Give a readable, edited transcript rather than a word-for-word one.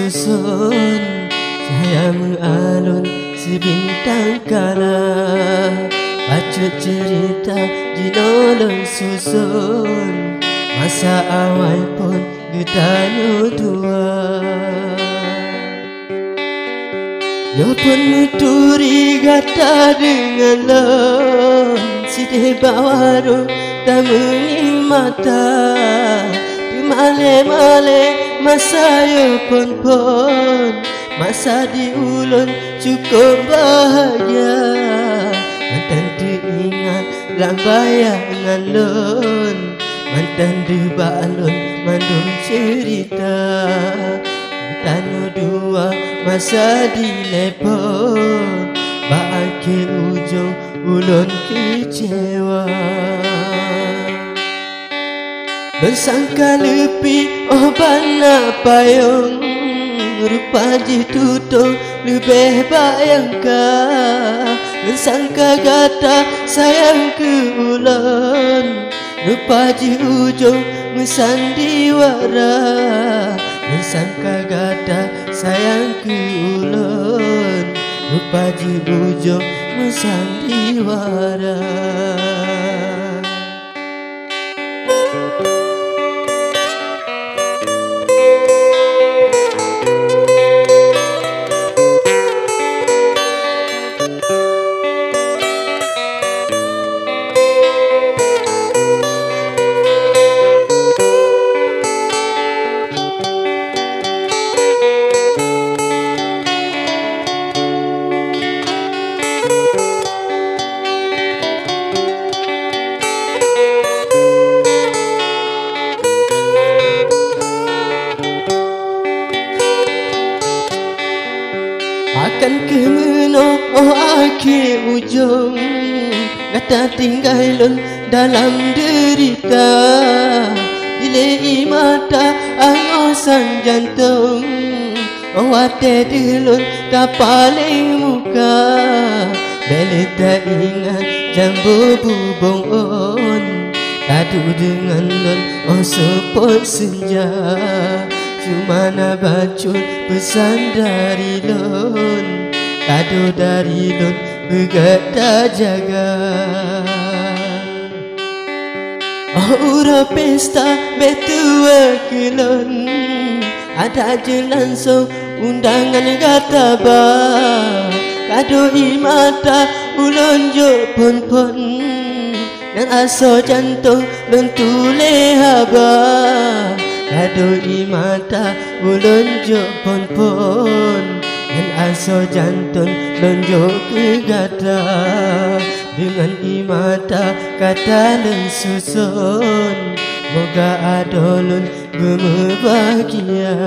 susun cahayamu alun sebintang kala. Bacut cerita di nolong susun masa awal pun getanu dua. Yo pun nuturi gata dengan lon sidih bawaru tak mengi mata. Di male-male masa yo pun masa di ulun cukup bahagia. Mantan diingat dalam bayangan lon, mantan di balon mandung cerita. Tanu dua masa dilepon, bagi ujung ulun kecewa. Bersangka lebih bana payung, rupa ditutup lebih bayangkan. Bersangka kata sayang ke ulun, rupa di ujung sandiwara. Bersangka kata sayang ke ulun, rupa di ujung sandiwara. Akan ke meno akhir ujung, kata tinggalun dalam derita. Dilei mata angosan jantung, wate dilun tak paling muka. Beli tak ingat jambu bubong on, kadu dengan lon sepot senja. Cuma nak bacut pesan dari lon, kado dari lon bergata jaga. Ura pesta betua ke lon, ada je langsung undangan kata ba. Kado imata ulun jo pon dan aso jantung lon tule haba. Kado imata ulun jo pon dan aso jantung lon jo kegata. Dengan imata kata lon susun, moga adolun gemebahagia.